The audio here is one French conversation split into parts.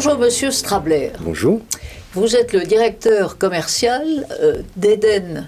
Bonjour Monsieur Strabler. Bonjour. Vous êtes le directeur commercial d'Eden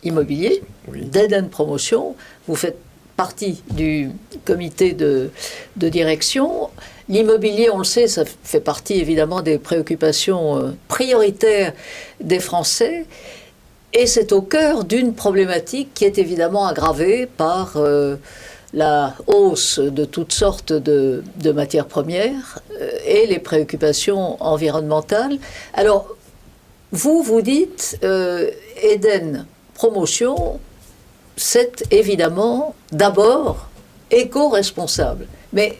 Immobilier, Oui. d'Eden Promotion. Vous faites partie du comité de direction. L'immobilier, on le sait, ça fait partie évidemment des préoccupations prioritaires des Français. Et c'est au cœur d'une problématique qui est évidemment aggravée par la hausse de toutes sortes de matières premières et les préoccupations environnementales. Alors, vous dites Eden Promotion, c'est évidemment d'abord éco-responsable. Mais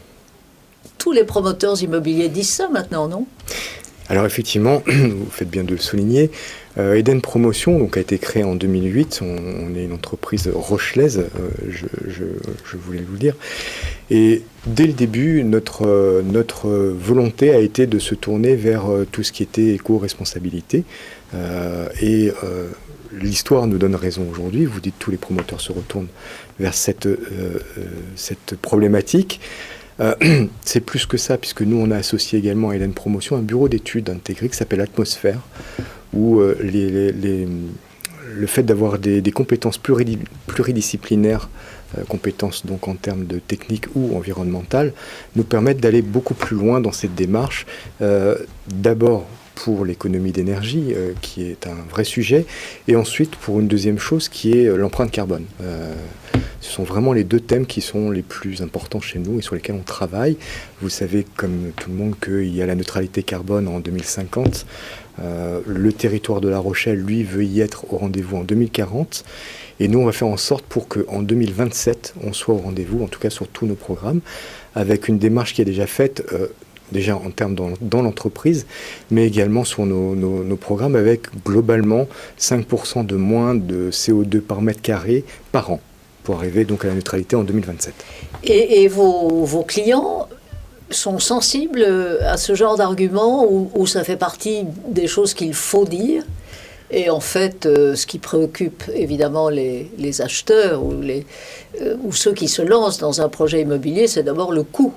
tous les promoteurs immobiliers disent ça maintenant, non ? Alors effectivement, vous faites bien de le souligner, Eden Promotion donc, a été créé en 2008, on est une entreprise rochelaise, je voulais vous le dire, et dès le début, notre volonté a été de se tourner vers tout ce qui était éco-responsabilité, et l'histoire nous donne raison aujourd'hui. Vous dites que tous les promoteurs se retournent vers cette problématique. C'est plus que ça, puisque nous on a associé également à Eden Promotion un bureau d'études intégré qui s'appelle Atmosphère, où le fait d'avoir des compétences pluridisciplinaires, compétences donc en termes de technique ou environnementales, nous permettent d'aller beaucoup plus loin dans cette démarche, d'abord pour l'économie d'énergie, qui est un vrai sujet, et ensuite pour une deuxième chose qui est l'empreinte carbone. Ce sont vraiment les deux thèmes qui sont les plus importants chez nous et sur lesquels on travaille. Vous savez, comme tout le monde, qu'il y a la neutralité carbone en 2050. Le territoire de La Rochelle, lui, veut y être au rendez-vous en 2040. Et nous, on va faire en sorte pour qu'en 2027, on soit au rendez-vous, en tout cas sur tous nos programmes, avec une démarche qui est déjà faite, déjà en termes dans l'entreprise, mais également sur nos programmes, avec globalement 5% de moins de CO2 par mètre carré par an, pour arriver donc à la neutralité en 2027. Et vos clients sont sensibles à ce genre d'argument où ça fait partie des choses qu'il faut dire? Et en fait, ce qui préoccupe évidemment les acheteurs ou ceux qui se lancent dans un projet immobilier, c'est d'abord le coût.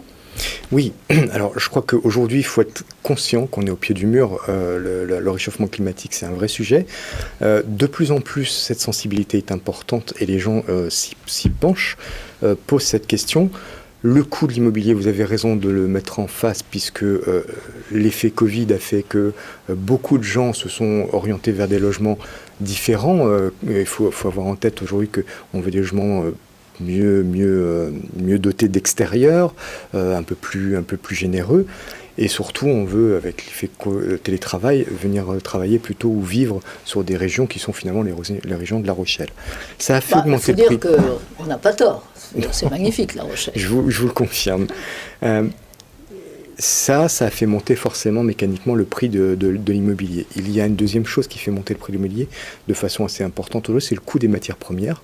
Oui, alors je crois qu'aujourd'hui, il faut être conscient qu'on est au pied du mur. Le réchauffement climatique, c'est un vrai sujet. De plus en plus, cette sensibilité est importante et les gens s'y penchent, posent cette question. Le coût de l'immobilier, vous avez raison de le mettre en face, puisque l'effet Covid a fait que beaucoup de gens se sont orientés vers des logements différents. Il faut avoir en tête aujourd'hui qu'on veut des logements mieux doté d'extérieur, un peu plus généreux. Et surtout, on veut, avec l'effet télétravail, venir travailler plutôt ou vivre sur des régions qui sont finalement les régions de La Rochelle. Ça a fait augmenter le prix. Il faut dire qu'on n'a pas tort. C'est magnifique, La Rochelle. Je vous le confirme. Ça a fait monter forcément mécaniquement le prix de l'immobilier. Il y a une deuxième chose qui fait monter le prix de l'immobilier de façon assez importante aujourd'hui, c'est le coût des matières premières.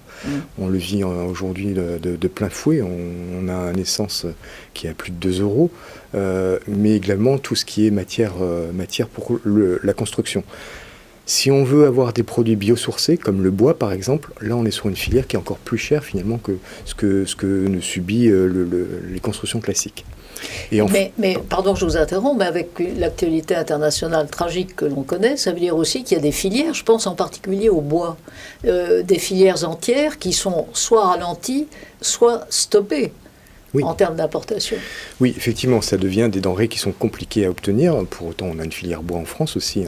On le vit aujourd'hui de plein fouet. On a un essence qui est à plus de 2 euros, mais également tout ce qui est matière pour la construction. Si on veut avoir des produits biosourcés, comme le bois par exemple, là on est sur une filière qui est encore plus chère finalement que ce que ne subit les constructions classiques. Mais pardon, je vous interromps, mais avec l'actualité internationale tragique que l'on connaît, ça veut dire aussi qu'il y a des filières, je pense en particulier au bois, des filières entières qui sont soit ralenties, soit stoppées. Oui. En termes d'importation. Oui, effectivement, ça devient des denrées qui sont compliquées à obtenir. Pour autant, on a une filière bois en France aussi,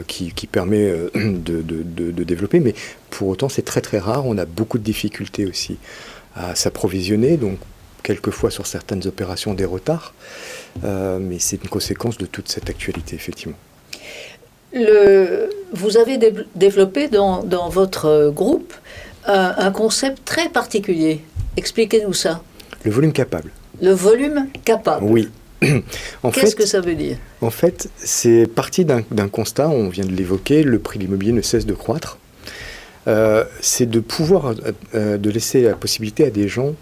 qui permet de développer. Mais pour autant, c'est très très rare. On a beaucoup de difficultés aussi à s'approvisionner. Donc, quelquefois sur certaines opérations, des retards. Mais c'est une conséquence de toute cette actualité, effectivement. Vous avez développé dans votre groupe un concept très particulier. Expliquez-nous ça. Le volume capable. Le volume capable. Oui. Qu'est-ce que ça veut dire ? En fait, c'est parti d'un constat, on vient de l'évoquer, le prix de l'immobilier ne cesse de croître. C'est de pouvoir, de laisser la possibilité à des gens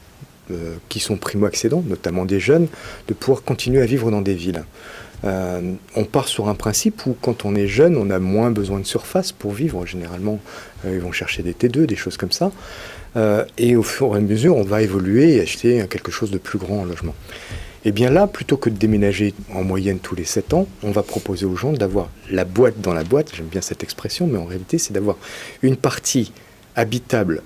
qui sont primo-accédants, notamment des jeunes, de pouvoir continuer à vivre dans des villes. On part sur un principe où quand on est jeune, on a moins besoin de surface pour vivre. Généralement, ils vont chercher des T2, des choses comme ça. Et au fur et à mesure, on va évoluer et acheter quelque chose de plus grand en logement. Et bien là, plutôt que de déménager en moyenne tous les 7 ans, on va proposer aux gens d'avoir la boîte dans la boîte, j'aime bien cette expression, mais en réalité c'est d'avoir une partie habitable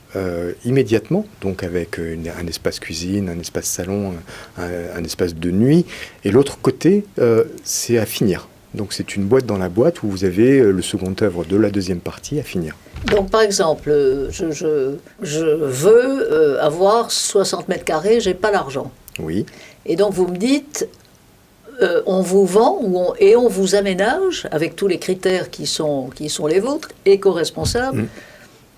immédiatement, donc avec un espace cuisine, un espace salon, un espace de nuit, et l'autre côté, c'est à finir. Donc c'est une boîte dans la boîte où vous avez le second œuvre de la deuxième partie à finir. Donc par exemple, je veux avoir 60 mètres carrés, j'ai pas l'argent. Oui. Et donc vous me dites, on vous vend et on vous aménage, avec tous les critères qui sont les vôtres, éco-responsables,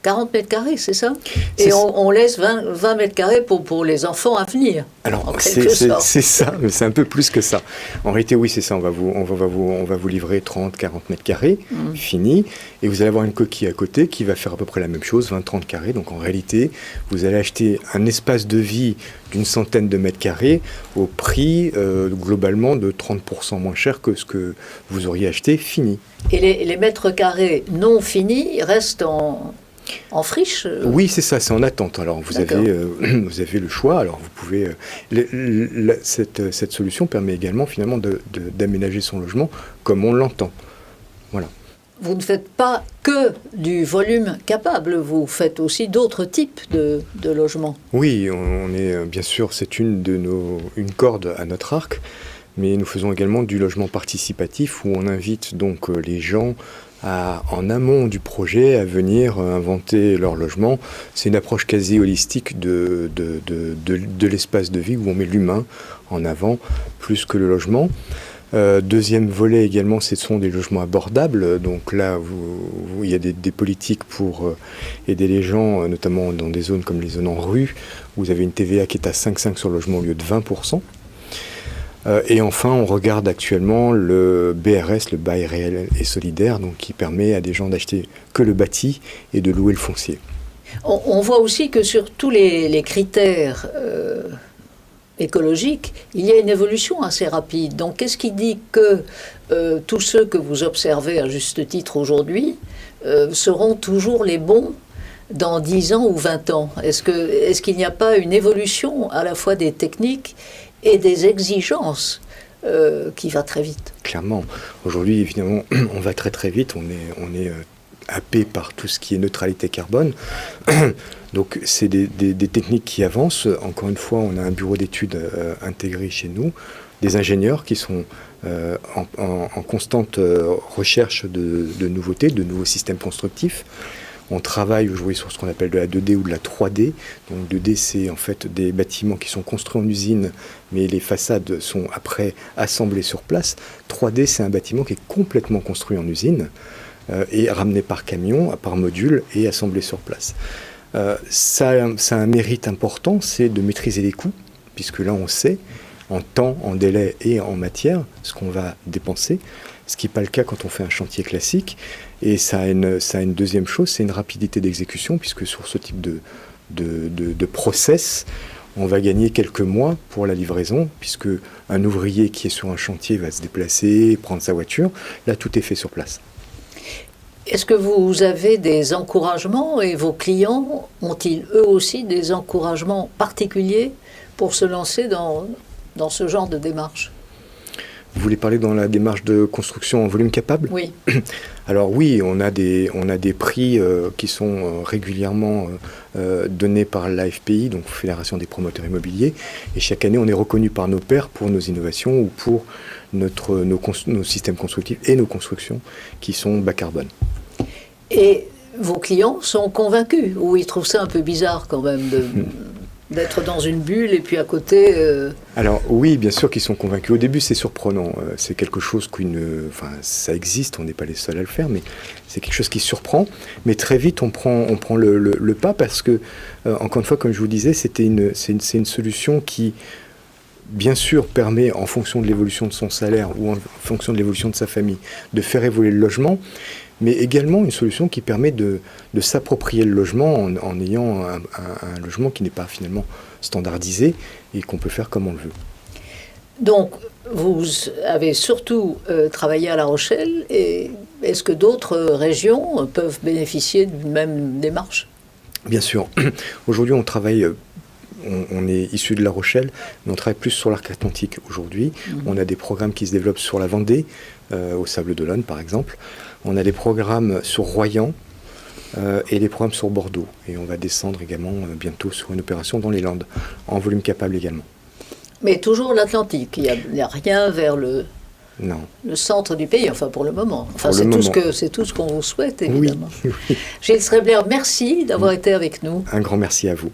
40 mètres carrés, c'est ça? Et on laisse 20 mètres carrés pour les enfants à venir. Alors, c'est ça, mais c'est un peu plus que ça. En réalité, oui, c'est ça. On va vous livrer 30, 40 mètres carrés, fini. Et vous allez avoir une coquille à côté qui va faire à peu près la même chose, 20, 30 carrés. Donc, en réalité, vous allez acheter un espace de vie d'une centaine de mètres carrés au prix, globalement, de 30% moins cher que ce que vous auriez acheté fini. Et les mètres carrés non finis restent en friche? Oui, c'est ça, c'est en attente. Alors, vous avez le choix. Alors, vous pouvez... cette solution permet également, finalement, d'aménager son logement comme on l'entend. Voilà. Vous ne faites pas que du volume capable, vous faites aussi d'autres types de logements. Oui, on est, bien sûr, c'est une corde à notre arc, mais nous faisons également du logement participatif où on invite donc les gens en amont du projet à venir inventer leur logement. C'est une approche quasi holistique de l'espace de vie où on met l'humain en avant plus que le logement. Deuxième volet également, ce sont des logements abordables. Donc là, il y a des politiques pour aider les gens, notamment dans des zones comme les zones en rue, où vous avez une TVA qui est à 5,5 sur le logement au lieu de 20%. Et enfin, on regarde actuellement le BRS, le bail réel et solidaire, donc qui permet à des gens d'acheter que le bâti et de louer le foncier. On voit aussi que sur tous les critères écologiques, il y a une évolution assez rapide. Donc qu'est-ce qui dit que tous ceux que vous observez à juste titre aujourd'hui seront toujours les bons dans 10 ans ou 20 ans? Est-ce qu'il n'y a pas une évolution à la fois des techniques et des exigences qui va très vite? Clairement. Aujourd'hui, évidemment, on va très très vite. On est happé par tout ce qui est neutralité carbone. Donc, c'est des techniques qui avancent. Encore une fois, on a un bureau d'études intégré chez nous, des ingénieurs qui sont en constante recherche de nouveautés, de nouveaux systèmes constructifs. On travaille aujourd'hui sur ce qu'on appelle de la 2D ou de la 3D. Donc 2D, c'est en fait des bâtiments qui sont construits en usine, mais les façades sont après assemblées sur place. 3D, c'est un bâtiment qui est complètement construit en usine et ramené par camion, par module et assemblé sur place. Ça a un mérite important, c'est de maîtriser les coûts, puisque là on sait, en temps, en délai et en matière, ce qu'on va dépenser, ce qui n'est pas le cas quand on fait un chantier classique. Et ça a une deuxième chose, c'est une rapidité d'exécution, puisque sur ce type de process, on va gagner quelques mois pour la livraison, puisque un ouvrier qui est sur un chantier va se déplacer, prendre sa voiture. Là, tout est fait sur place. Est-ce que vous avez des encouragements et vos clients ont-ils eux aussi des encouragements particuliers pour se lancer dans ce genre de démarche? Vous voulez parler dans la démarche de construction en volume capable? Oui. Alors oui, on a des prix qui sont régulièrement donnés par l'AFPI, donc Fédération des promoteurs immobiliers, et chaque année on est reconnu par nos pairs pour nos innovations ou pour nos systèmes constructifs et nos constructions qui sont bas carbone. Et vos clients sont convaincus, ou ils trouvent ça un peu bizarre quand même d'être dans une bulle et puis à côté... Alors oui, bien sûr qu'ils sont convaincus. Au début, c'est surprenant. C'est quelque chose ça existe, on n'est pas les seuls à le faire, mais c'est quelque chose qui surprend. Mais très vite, on prend le pas parce que, encore une fois, comme je vous disais, c'est une solution qui, bien sûr, permet, en fonction de l'évolution de son salaire ou en fonction de l'évolution de sa famille, de faire évoluer le logement, mais également une solution qui permet de s'approprier le logement en ayant un logement qui n'est pas finalement standardisé et qu'on peut faire comme on le veut. Donc, vous avez surtout travaillé à La Rochelle, et est-ce que d'autres régions peuvent bénéficier d'une même démarche? Bien sûr. Aujourd'hui, on on est issu de La Rochelle, mais on travaille plus sur l'arc atlantique aujourd'hui. On a des programmes qui se développent sur la Vendée, au Sable d'Olonne par exemple. On a des programmes sur Royan et des programmes sur Bordeaux. Et on va descendre également bientôt sur une opération dans les Landes, en volume capable également. Mais toujours l'Atlantique, il n'y a rien vers le centre du pays, enfin pour le moment. Enfin, c'est tout ce qu'on vous souhaite, évidemment. Oui. Gilles Strebler, merci d'avoir été avec nous. Un grand merci à vous.